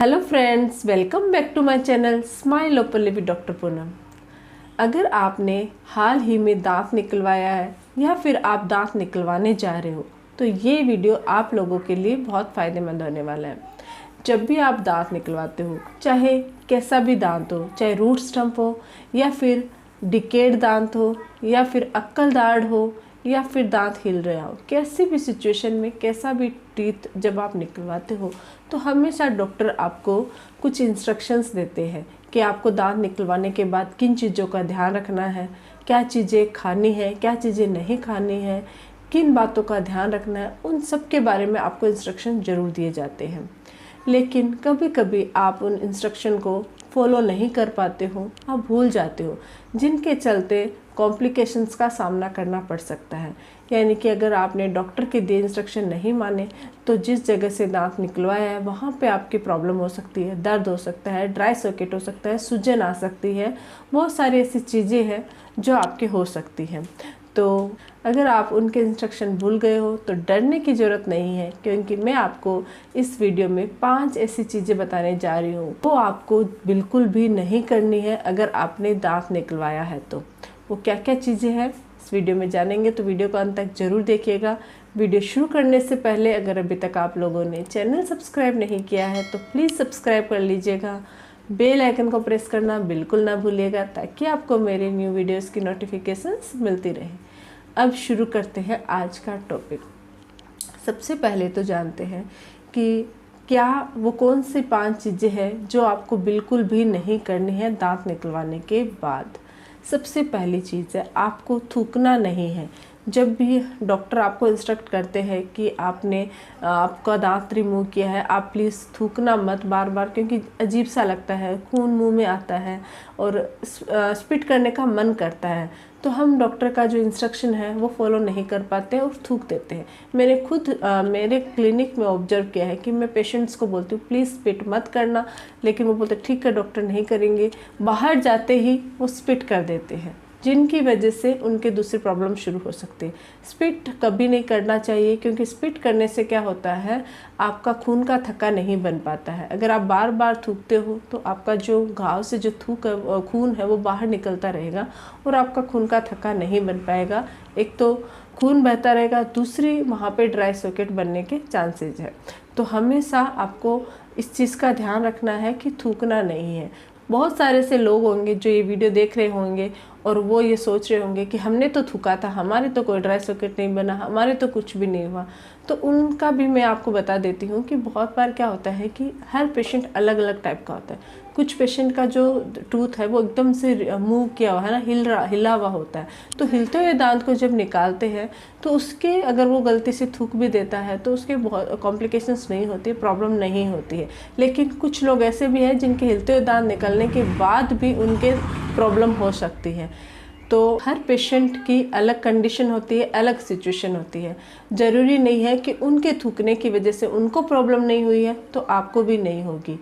Hello friends, welcome back to my channel smile openly with doctor Poonam. अगर आपने हाल ही में दांत निकलवाया है या फिर आप दांत निकलवाने जा रहे हो तो ये वीडियो आप लोगों के लिए बहुत फ़ायदेमंद होने वाला है। जब भी आप दांत निकलवाते हो, चाहे कैसा भी दांत हो, चाहे रूट स्टम्प हो या फिर डिकेड दांत हो या फिर अक्कल दाढ़ हो या फिर दांत हिल रहा हो, कैसी भी सिचुएशन में कैसा भी टीथ जब आप निकलवाते हो तो हमेशा डॉक्टर आपको कुछ इंस्ट्रक्शंस देते हैं कि आपको दांत निकलवाने के बाद किन चीज़ों का ध्यान रखना है, क्या चीज़ें खानी है, क्या चीज़ें नहीं खानी है, किन बातों का ध्यान रखना है। उन सब के बारे में आपको इंस्ट्रक्शन ज़रूर दिए जाते हैं, लेकिन कभी कभी आप उन इंस्ट्रक्शन को फॉलो नहीं कर पाते हो, आप भूल जाते हो, जिनके चलते कॉम्प्लिकेशंस का सामना करना पड़ सकता है। यानी कि अगर आपने डॉक्टर के दिए इंस्ट्रक्शन नहीं माने तो जिस जगह से दांत निकलवाया है वहाँ पे आपकी प्रॉब्लम हो सकती है, दर्द हो सकता है, ड्राई सर्किट हो सकता है, सूजन आ सकती है, बहुत सारी ऐसी चीज़ें हैं जो आपके हो सकती हैं। तो अगर आप उनके इंस्ट्रक्शन भूल गए हो तो डरने की ज़रूरत नहीं है, क्योंकि मैं आपको इस वीडियो में 5 ऐसी चीज़ें बताने जा रही हूँ वो आपको बिल्कुल भी नहीं करनी है अगर आपने दांत निकलवाया है। तो वो क्या क्या चीज़ें हैं इस वीडियो में जानेंगे, तो वीडियो को अंत तक ज़रूर देखिएगा। वीडियो शुरू करने से पहले अगर अभी तक आप लोगों ने चैनल सब्सक्राइब नहीं किया है तो प्लीज़ सब्सक्राइब कर लीजिएगा। बेल आइकन को प्रेस करना बिल्कुल ना भूलिएगा ताकि आपको मेरे न्यू वीडियोस की नोटिफिकेशंस मिलती रहे। अब शुरू करते हैं आज का टॉपिक। सबसे पहले तो जानते हैं कि क्या वो कौन सी 5 चीज़ें हैं जो आपको बिल्कुल भी नहीं करनी है दांत निकलवाने के बाद। सबसे पहली चीज़ है, आपको थूकना नहीं है। जब भी डॉक्टर आपको इंस्ट्रक्ट करते हैं कि आपका दांत रिमूव किया है, आप प्लीज़ थूकना मत बार बार, क्योंकि अजीब सा लगता है, खून मुंह में आता है और स्पिट करने का मन करता है। तो हम डॉक्टर का जो इंस्ट्रक्शन है वो फॉलो नहीं कर पाते हैं और थूक देते हैं। मैंने खुद मेरे क्लिनिक में ऑब्जर्व किया है कि मैं पेशेंट्स को बोलती हूँ प्लीज़ स्पिट मत करना, लेकिन वो बोलते ठीक है डॉक्टर नहीं करेंगे। बाहर जाते ही वो स्पिट कर देते हैं, जिनकी वजह से उनके दूसरी प्रॉब्लम शुरू हो सकती है। स्पिट कभी नहीं करना चाहिए, क्योंकि स्पिट करने से क्या होता है, आपका खून का थक्का नहीं बन पाता है। अगर आप बार बार थूकते हो तो आपका जो घाव से जो खून है वो बाहर निकलता रहेगा और आपका खून का थक्का नहीं बन पाएगा। एक तो खून बहता रहेगा, दूसरी वहाँ पे ड्राई सॉकेट बनने के चांसेज है। तो हमेशा आपको इस चीज़ का ध्यान रखना है कि थूकना नहीं है। बहुत सारे ऐसे लोग होंगे जो ये वीडियो देख रहे होंगे और वो ये सोच रहे होंगे कि हमने तो थूका था, हमारे तो कोई ड्राई सॉकेट नहीं बना, हमारे तो कुछ भी नहीं हुआ। तो उनका भी मैं आपको बता देती हूँ कि बहुत बार क्या होता है कि हर पेशेंट अलग अलग टाइप का होता है। कुछ पेशेंट का जो टूथ है वो एकदम से मूव किया हुआ है ना, हिला हुआ होता है। तो हिलते हुए दांत को जब निकालते हैं तो उसके अगर वो गलती से थूक भी देता है तो उसके बहुत कॉम्प्लिकेशंस नहीं होती, प्रॉब्लम नहीं होती है। लेकिन कुछ लोग ऐसे भी हैं जिनके हिलते हुए दांत निकलने के बाद भी उनके प्रॉब्लम हो सकती है। तो हर पेशेंट की अलग कंडीशन होती है, अलग सिचुएशन होती है। ज़रूरी नहीं है कि उनके थूकने की वजह से उनको प्रॉब्लम नहीं हुई है तो आपको भी नहीं होगी।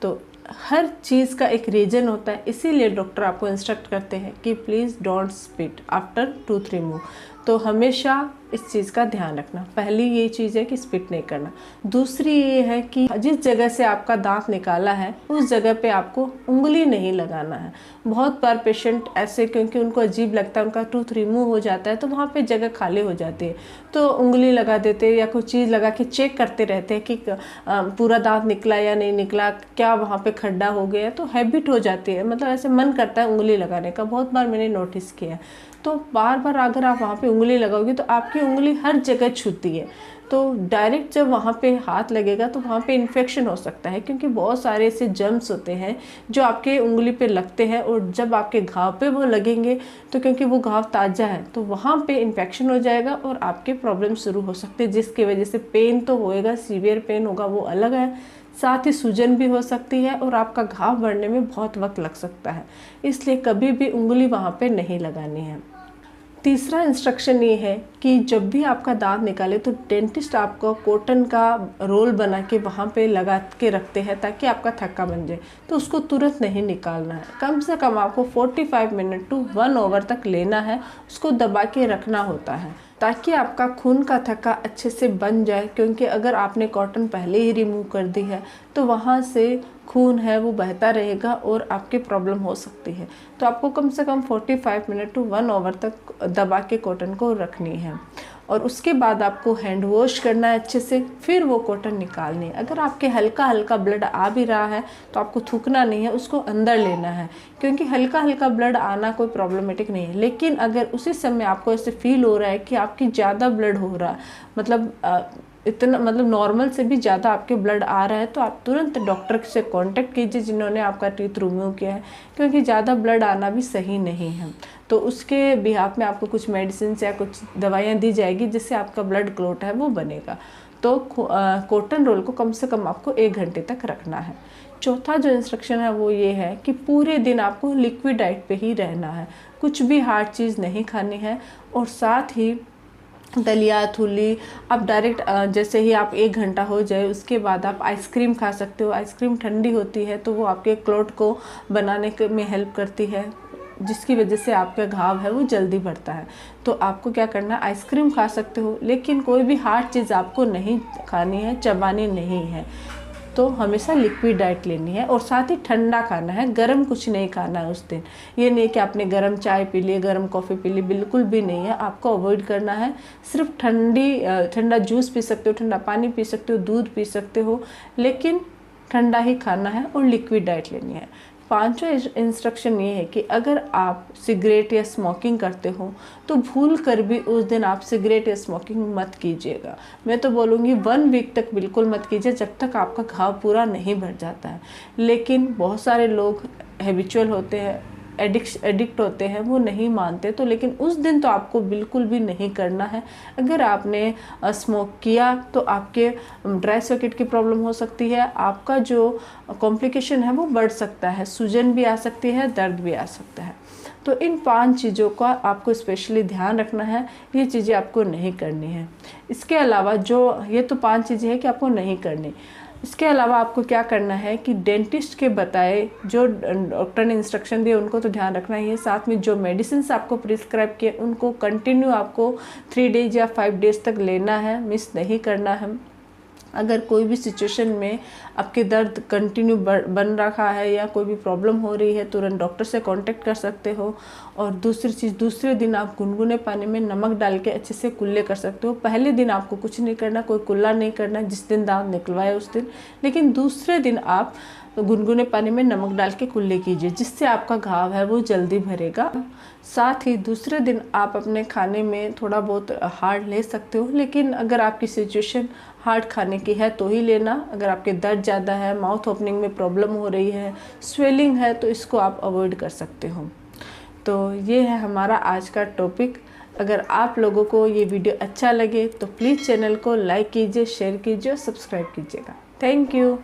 तो हर चीज़ का एक रीज़न होता है, इसीलिए डॉक्टर आपको इंस्ट्रक्ट करते हैं कि please don't spit after tooth remove. तो हमेशा इस चीज़ का ध्यान रखना। पहली ये चीज़ है कि स्पिट नहीं करना। दूसरी ये है कि जिस जगह से आपका दांत निकाला है उस जगह पे आपको उंगली नहीं लगाना है। बहुत बार पेशेंट ऐसे, क्योंकि उनको अजीब लगता है, उनका टूथ रिमूव हो जाता है तो वहाँ पे जगह खाली हो जाती है तो उंगली लगा देते हैं या कोई चीज़ लगा के चेक करते रहते हैं कि पूरा दांत निकला या नहीं निकला, क्या वहाँ पे खड्डा हो गया। तो हैबिट हो जाती है, मतलब ऐसे मन करता है उंगली लगाने का, बहुत बार मैंने नोटिस किया। तो बार बार अगर आप वहाँ पे उंगली लगाओगे तो आपकी उंगली हर जगह छूती है, तो डायरेक्ट जब वहाँ पे हाथ लगेगा तो वहाँ पे इन्फेक्शन हो सकता है, क्योंकि बहुत सारे ऐसे जर्म्स होते हैं जो आपके उंगली पे लगते हैं और जब आपके घाव पे वो लगेंगे तो क्योंकि वो घाव ताज़ा है तो वहाँ पे इन्फेक्शन हो जाएगा और आपके प्रॉब्लम शुरू हो सकते हैं, जिसकी वजह से पेन तो होएगा, सीवियर पेन होगा, वो अलग है, साथ ही सूजन भी हो सकती है और आपका घाव बढ़ने में बहुत वक्त लग सकता है। इसलिए कभी भी उंगली वहाँ पे नहीं लगानी है। तीसरा इंस्ट्रक्शन ये है कि जब भी आपका दांत निकाले तो डेंटिस्ट आपको कॉटन का रोल बना के वहाँ पे लगा के रखते हैं ताकि आपका थक्का बन जाए। तो उसको तुरंत नहीं निकालना है, कम से कम आपको 45 मिनट टू 1 आवर तक लेना है, उसको दबा के रखना होता है। ताकि आपका खून का थक्का अच्छे से बन जाए, क्योंकि अगर आपने कॉटन पहले ही रिमूव कर दी है तो वहाँ से खून है वो बहता रहेगा और आपके प्रॉब्लम हो सकती है। तो आपको कम से कम 45 मिनट टू 1 आवर तक दबा के कॉटन को रखनी है और उसके बाद आपको हैंड वॉश करना है अच्छे से, फिर वो कॉटन निकालनी है। अगर आपके हल्का हल्का ब्लड आ भी रहा है तो आपको थूकना नहीं है, उसको अंदर लेना है, क्योंकि हल्का हल्का ब्लड आना कोई प्रॉब्लमेटिक नहीं है। लेकिन अगर उसी समय आपको ऐसे फील हो रहा है कि आपकी ज़्यादा ब्लड हो रहा है, मतलब इतना मतलब नॉर्मल से भी ज़्यादा आपके ब्लड आ रहा है, तो आप तुरंत डॉक्टर से कांटेक्ट कीजिए जिन्होंने आपका टीथ रिमूव किया है, क्योंकि ज़्यादा ब्लड आना भी सही नहीं है। तो उसके बिहाफ में आपको कुछ मेडिसिन या कुछ दवाइयाँ दी जाएगी जिससे आपका ब्लड क्लॉट है वो बनेगा। तो कॉटन रोल को कम से कम आपको 1 घंटे तक रखना है। चौथा जो इंस्ट्रक्शन है वो ये है कि पूरे दिन आपको लिक्विड डाइट पे ही रहना है, कुछ भी हार्ड चीज़ नहीं खानी है। और साथ ही दलिया थूली आप डायरेक्ट जैसे ही आप 1 घंटा हो जाए उसके बाद आप आइसक्रीम खा सकते हो। आइसक्रीम ठंडी होती है तो वो आपके क्लॉट को बनाने में हेल्प करती है, जिसकी वजह से आपका घाव है वो जल्दी बढ़ता है। तो आपको क्या करना है, आइसक्रीम खा सकते हो, लेकिन कोई भी हार्ड चीज़ आपको नहीं खानी है, चबानी नहीं है। तो हमेशा लिक्विड डाइट लेनी है और साथ ही ठंडा खाना है, गर्म कुछ नहीं खाना है उस दिन। ये नहीं कि आपने गर्म चाय पी ली, गर्म कॉफ़ी पी ली, बिल्कुल भी नहीं है, आपको अवॉइड करना है। सिर्फ ठंडा जूस पी सकते हो, ठंडा पानी पी सकते हो, दूध पी सकते हो, लेकिन ठंडा ही खाना है और लिक्विड डाइट लेनी है। पांचवा इंस्ट्रक्शन ये है कि अगर आप सिगरेट या स्मोकिंग करते हो तो भूल कर भी उस दिन आप सिगरेट या स्मोकिंग मत कीजिएगा। मैं तो बोलूँगी 1 वीक तक बिल्कुल मत कीजिए, जब तक आपका घाव पूरा नहीं भर जाता है। लेकिन बहुत सारे लोग हैबिचुअल होते हैं, एडिक्ट होते हैं, वो नहीं मानते, तो लेकिन उस दिन तो आपको बिल्कुल भी नहीं करना है। अगर आपने स्मोक किया तो आपके ड्राई सॉकेट की प्रॉब्लम हो सकती है, आपका जो कॉम्प्लिकेशन है वो बढ़ सकता है, सूजन भी आ सकती है, दर्द भी आ सकता है। तो इन 5 चीज़ों का आपको स्पेशली ध्यान रखना है, ये चीज़ें आपको नहीं करनी है। इसके अलावा ये तो 5 चीज़ें हैं कि आपको नहीं करनी। इसके अलावा आपको क्या करना है कि डेंटिस्ट के बताए जो डॉक्टर ने इंस्ट्रक्शन दिए उनको तो ध्यान रखना ही है। साथ में जो मेडिसिन आपको प्रिस्क्राइब किए उनको कंटिन्यू आपको 3 डेज या 5 डेज तक लेना है, मिस नहीं करना है। अगर कोई भी सिचुएशन में आपके दर्द कंटिन्यू बन रखा है या कोई भी प्रॉब्लम हो रही है, तुरंत डॉक्टर से कांटेक्ट कर सकते हो। और दूसरी चीज़, दूसरे दिन आप गुनगुने पानी में नमक डाल के अच्छे से कुल्ले कर सकते हो। पहले दिन आपको कुछ नहीं करना, कोई कुल्ला नहीं करना, जिस दिन दांत निकलवाए उस दिन, लेकिन दूसरे दिन आप गुनगुने पानी में नमक डाल के कुल्ले कीजिए, जिससे आपका घाव है वो जल्दी भरेगा। साथ ही दूसरे दिन आप अपने खाने में थोड़ा बहुत हार्ड ले सकते हो, लेकिन अगर आपकी सिचुएशन हार्ड खाने की है तो ही लेना। अगर आपके दर्द ज़्यादा है, माउथ ओपनिंग में प्रॉब्लम हो रही है, स्वेलिंग है, तो इसको आप अवॉइड कर सकते हो। तो ये है हमारा आज का टॉपिक। अगर आप लोगों को ये वीडियो अच्छा लगे तो प्लीज़ चैनल को लाइक कीजिए, शेयर कीजिए और सब्सक्राइब कीजिएगा। Thank you.